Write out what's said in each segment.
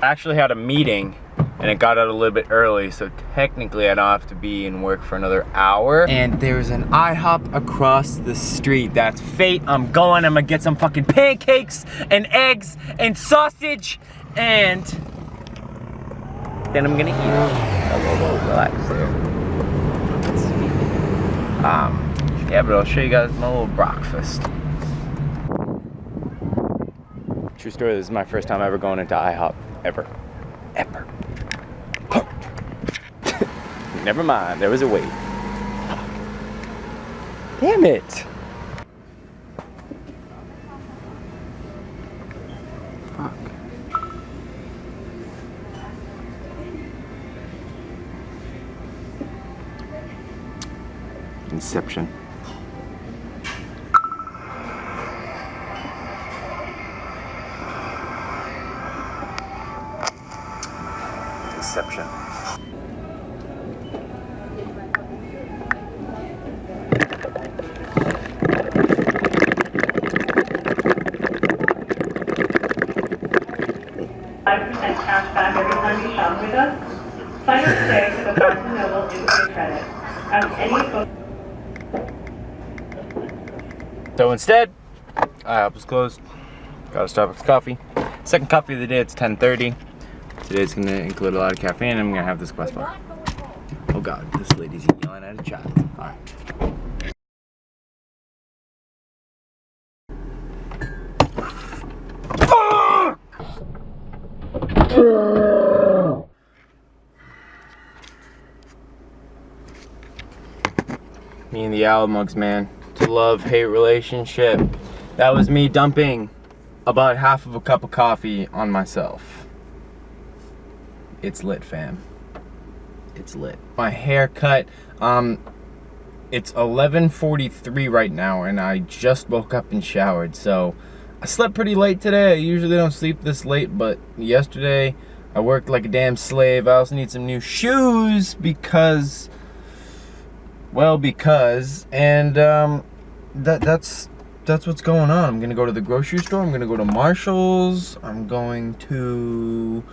I actually had a meeting and it got out a little bit early, so technically I don't have to be in work for another hour. And there's an IHOP across the street. That's fate. I'm gonna get some fucking pancakes and eggs and sausage, and then I'm gonna eat. Oh, relax there. Yeah, but I'll show you guys my little breakfast. True story, this is my first time ever going into IHOP. Ever. Never mind, there was a wait. Damn it! Fuck. Inception. Inception. Cash back every time you shop with us. Sign up today for the Barnes & Noble Instant Credit. Ask any. So instead, IHOP was closed. Got a Starbucks coffee. Second coffee of the day. It's 10:30. Today's gonna include a lot of caffeine. I'm gonna have this Quest bar. Oh God, this lady's yelling at a child. All right. Me and the owl mugs, man. It's a love-hate relationship. That was me dumping about half of a cup of coffee on myself. It's lit, fam. It's lit. My haircut, it's 11:43 right now, and I just woke up and showered, so I slept pretty late today. I usually don't sleep this late, but yesterday I worked like a damn slave. I also need some new shoes because, and that's what's going on. I'm gonna go to the grocery store. I'm gonna go to Marshall's. I'm going to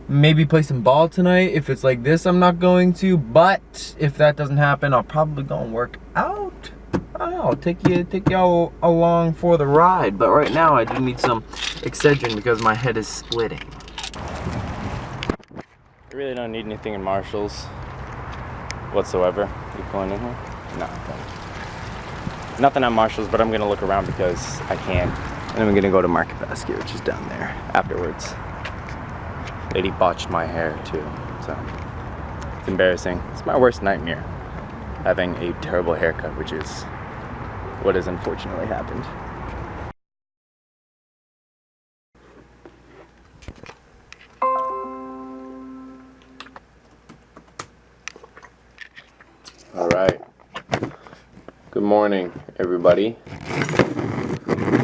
maybe play some ball tonight. If it's like this, I'm not going to. But if that doesn't happen, I'll probably go and work out. I don't know. I'll take y'all along for the ride. But right now, I do need some Excedrin because my head is splitting. I really don't need anything in Marshall's whatsoever. You pulling in here? No. Okay. Nothing at Marshall's, but I'm gonna look around because I can. And then I'm gonna go to Market Basket, which is down there afterwards. Lady botched my hair too, so it's embarrassing. It's my worst nightmare, having a terrible haircut, which is what has unfortunately happened. All right. Good morning, everybody.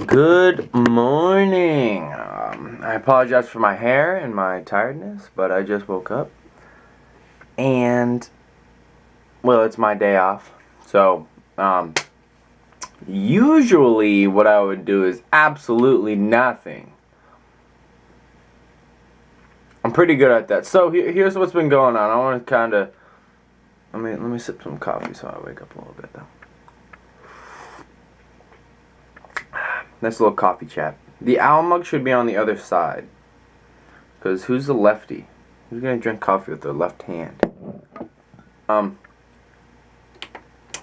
Good morning. I apologize for my hair and my tiredness, but I just woke up. And, well, it's my day off. So, usually what I would do is absolutely nothing. I'm pretty good at that. So, here's what's been going on. I want to kind of, let me sip some coffee so I wake up a little bit, though. Nice little coffee chat. The owl mug should be on the other side. Because who's the lefty? Who's going to drink coffee with their left hand?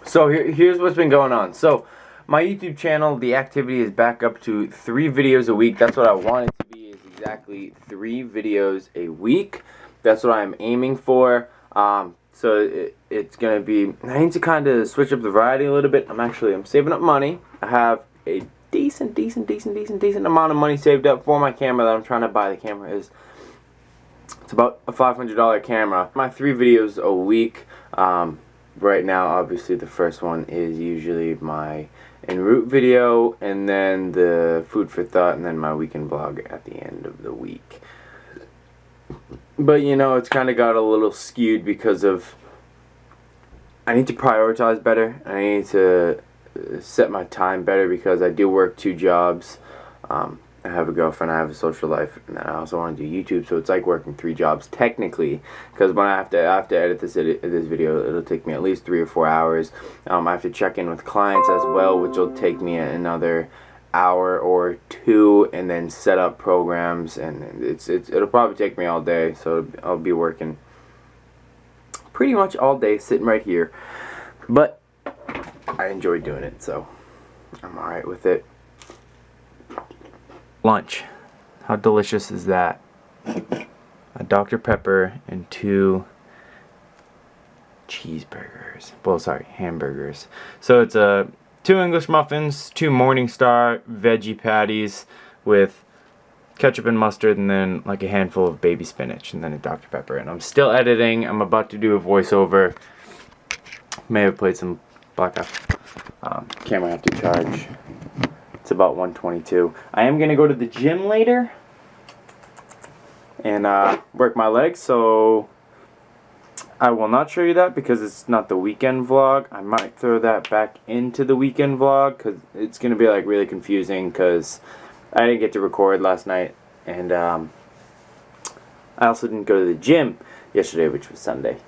So here's what's been going on. So my YouTube channel, the activity is back up to 3 videos a week. That's what I want it to be, is exactly 3 videos a week. That's what I'm aiming for. So it's going to be, I need to kind of switch up the variety a little bit. I'm saving up money. I have a decent amount of money saved up for my camera that I'm trying to buy. The camera is, it's about a $500 camera. My 3 videos a week. Right now, obviously, the first one is usually my en route video, and then the food for thought, and then my weekend vlog at the end of the week. But you know, it's kind of got a little skewed because of, I need to prioritize better. I need to set my time better because I do work 2 jobs. I I have a girlfriend, I have a social life, and then I also want to do YouTube. So it's like working 3 jobs technically, because when I have to edit this video, it'll take me at least 3 or 4 hours. I have to check in with clients as well, which will take me another hour or 2, and then set up programs, and it'll probably take me all day. So I'll be working pretty much all day sitting right here, but I enjoy doing it, so I'm alright with it. Lunch. How delicious is that? A Dr. Pepper and 2 cheeseburgers. Well, sorry, hamburgers. So it's 2 English muffins, 2 Morningstar veggie patties with ketchup and mustard, and then like a handful of baby spinach, and then a Dr. Pepper. And I'm still editing. I'm about to do a voiceover. May have played some blackout. Camera I have to charge. It's about 1:22. I am gonna go to the gym later and work my legs, so I will not show you that because it's not the weekend vlog. I might throw that back into the weekend vlog because it's gonna be like really confusing because I didn't get to record last night, and I also didn't go to the gym yesterday, which was Sunday.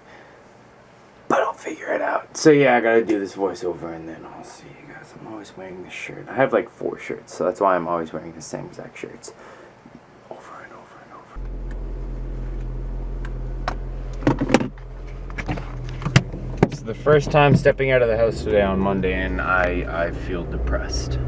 But I'll figure it out. So yeah, I gotta do this voiceover and then I'll see you guys. I'm always wearing this shirt. I have like 4 shirts, so that's why I'm always wearing the same exact shirts. Over and over and over. It's the first time stepping out of the house today on Monday, and I feel depressed.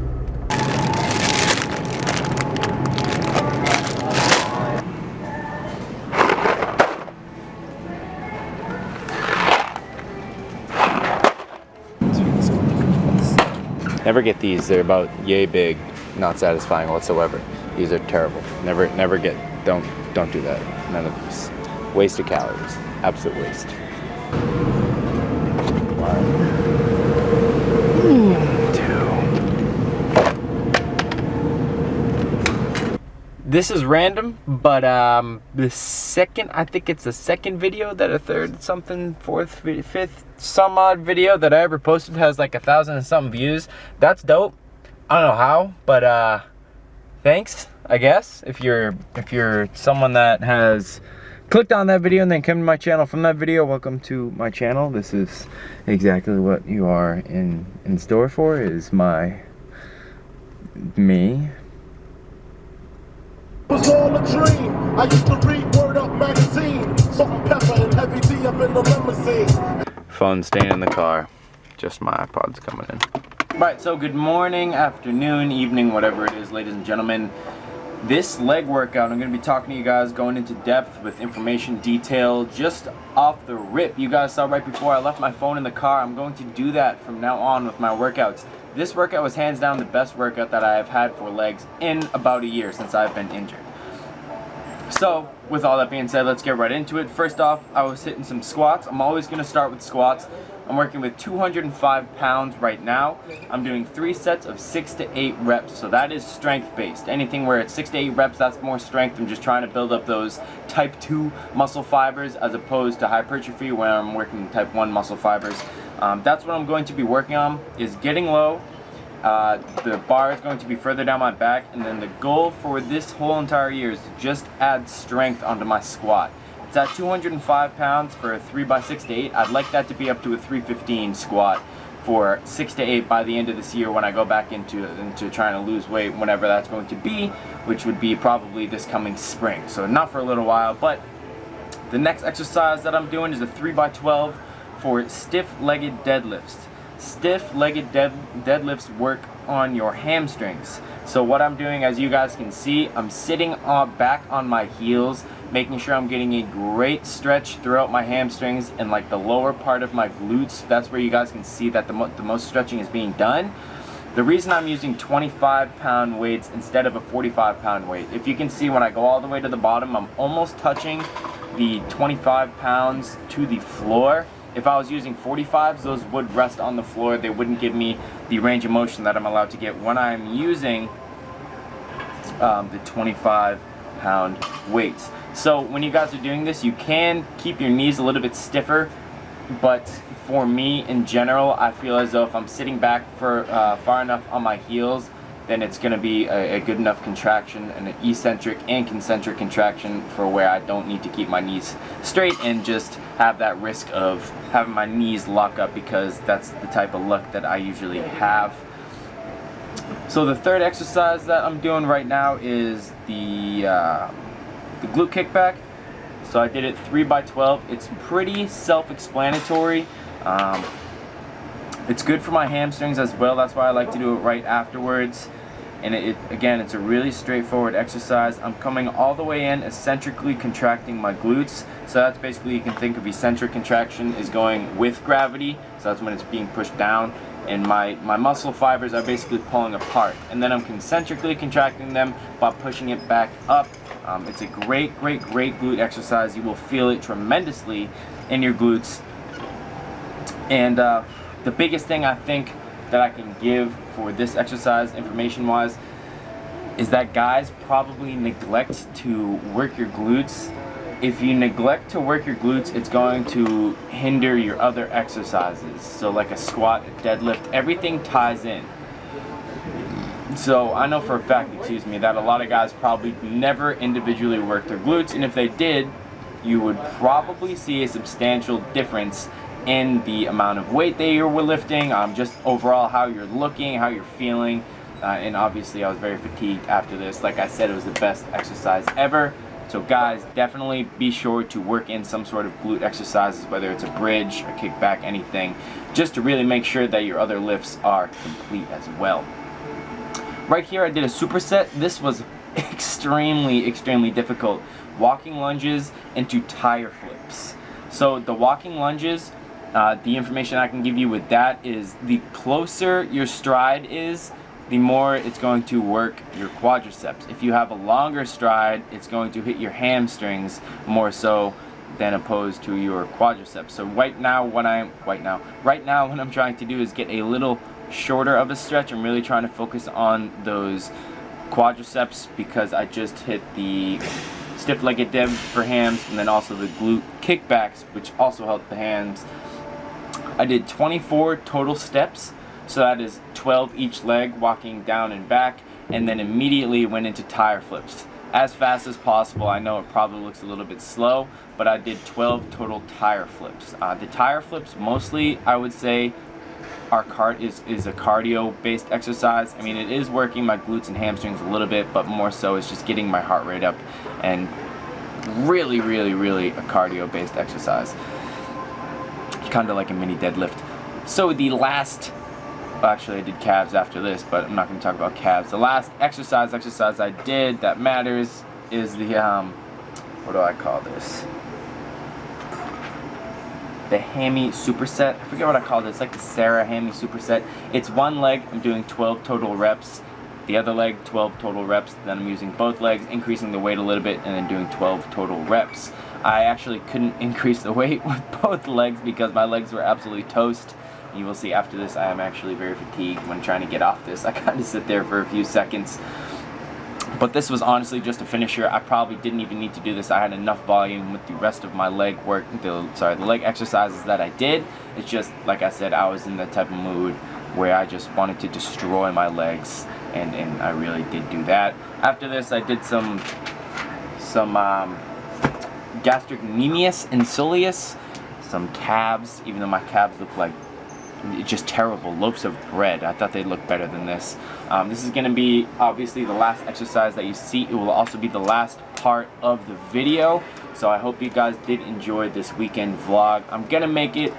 Never get these. They're about yay big, not satisfying whatsoever. These are terrible. Never get. Don't do that. None of these. Waste of calories. Absolute waste. This is random, but I think it's the second video that fourth, fifth, some odd video that I ever posted has like 1,000 and something views. That's dope. I don't know how, but thanks, I guess. If you're someone that has clicked on that video and then come to my channel from that video, welcome to my channel. This is exactly what you are in store for, is me. Was all a dream. I used to read Word Up magazine, salt and pepper and heavy tea up in the limousine. Phone staying in the car. Just my iPod's coming in. Right, so good morning, afternoon, evening, whatever it is, ladies and gentlemen. This leg workout, I'm going to be talking to you guys, going into depth with information, detail, just off the rip. You guys saw right before I left my phone in the car. I'm going to do that from now on with my workouts. This workout was hands down the best workout that I have had for legs in about a year since I've been injured. So, with all that being said, let's get right into it. First off, I was hitting some squats. I'm always going to start with squats. I'm working with 205 pounds right now. I'm doing 3 sets of 6 to 8 reps, so that is strength based. Anything where it's 6 to 8 reps, that's more strength. I'm just trying to build up those type 2 muscle fibers as opposed to hypertrophy where I'm working type 1 muscle fibers. That's what I'm going to be working on, is getting low. The bar is going to be further down my back, and then the goal for this whole entire year is to just add strength onto my squat. It's at 205 pounds for a 3x6 to 8. I'd like that to be up to a 315 squat for 6 to 8 by the end of this year when I go back into trying to lose weight, whenever that's going to be, which would be probably this coming spring. So not for a little while, but the next exercise that I'm doing is a 3x12 for stiff-legged deadlifts. Stiff-legged deadlifts work on your hamstrings. So what I'm doing, as you guys can see, I'm sitting back on my heels, making sure I'm getting a great stretch throughout my hamstrings and like the lower part of my glutes. That's where you guys can see that the most stretching is being done. The reason I'm using 25-pound weights instead of a 45-pound weight, if you can see when I go all the way to the bottom, I'm almost touching the 25 pounds to the floor. If I was using 45s, those would rest on the floor. They wouldn't give me the range of motion that I'm allowed to get when I'm using the 25-pound weights. So when you guys are doing this, you can keep your knees a little bit stiffer, but for me in general, I feel as though if I'm sitting back for far enough on my heels, then it's going to be a good enough contraction, and an eccentric and concentric contraction for where I don't need to keep my knees straight and just have that risk of having my knees lock up, because that's the type of luck that I usually have. So the third exercise that I'm doing right now is the glute kickback. So I did it 3x12. It's pretty self-explanatory. It's good for my hamstrings as well. That's why I like to do it right afterwards. And again, it's a really straightforward exercise. I'm coming all the way in, eccentrically contracting my glutes. So that's basically, you can think of eccentric contraction is going with gravity. So that's when it's being pushed down. And my muscle fibers are basically pulling apart. And then I'm concentrically contracting them by pushing it back up. It's a great glute exercise. You will feel it tremendously in your glutes. And the biggest thing I think that I can give for this exercise, information-wise, is that guys probably neglect to work your glutes. If you neglect to work your glutes, it's going to hinder your other exercises. So like a squat, a deadlift, everything ties in. So I know for a fact, that a lot of guys probably never individually work their glutes, and if they did, you would probably see a substantial difference in the amount of weight that you were lifting, just overall how you're looking, how you're feeling, and obviously I was very fatigued after this. Like I said, it was the best exercise ever. So guys, definitely be sure to work in some sort of glute exercises, whether it's a bridge, a kickback, anything, just to really make sure that your other lifts are complete as well. Right here I did a superset. This was extremely difficult. Walking lunges into tire flips. So the walking lunges, the information I can give you with that is the closer your stride is, the more it's going to work your quadriceps. If you have a longer stride, it's going to hit your hamstrings more so than opposed to your quadriceps. So right now what I'm trying to do is get a little shorter of a stretch. I'm really trying to focus on those quadriceps, because I just hit the stiff-legged dev for hams, and then also the glute kickbacks, which also help the hams. I did 24 total steps, so that is 12 each leg, walking down and back, and then immediately went into tire flips as fast as possible. I know it probably looks a little bit slow, but I did 12 total tire flips. The tire flips mostly, I would say, is a cardio-based exercise. I mean, it is working my glutes and hamstrings a little bit, but more so it's just getting my heart rate up, and really a cardio-based exercise. Kind of like a mini deadlift. So the last, actually I did calves after this, but I'm not going to talk about calves. The last exercise I did that matters is the, what do I call this? The hammy superset. I forget what I called it. It's like the Sarah hammy superset. It's one leg. I'm doing 12 total reps. The other leg, 12 total reps. Then I'm using both legs, increasing the weight a little bit, and then doing 12 total reps. I actually couldn't increase the weight with both legs because my legs were absolutely toast. You will see after this I am actually very fatigued when trying to get off this. I kind of sit there for a few seconds. But this was honestly just a finisher. I probably didn't even need to do this. I had enough volume with the rest of my leg work, the leg exercises that I did. It's just, like I said, I was in that type of mood where I just wanted to destroy my legs, and I really did do that. After this, I did some gastrocnemius and soleus, some calves, even though my calves look like just terrible loaves of bread. I thought they'd look better than this. This is going to be obviously the last exercise that you see. It will also be the last part of the video. So I hope you guys did enjoy this weekend vlog. I'm going to make it,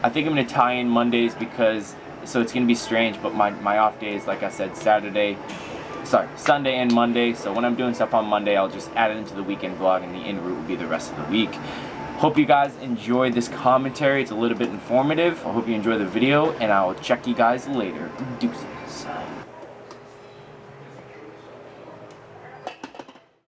I think I'm going to tie in Mondays because, so it's going to be strange, but my off days, like I said, Sunday and Monday. So when I'm doing stuff on Monday, I'll just add it into the weekend vlog, and the en route will be the rest of the week. Hope you guys enjoyed this commentary. It's a little bit informative. I hope you enjoy the video, and I will check you guys later. Deuces.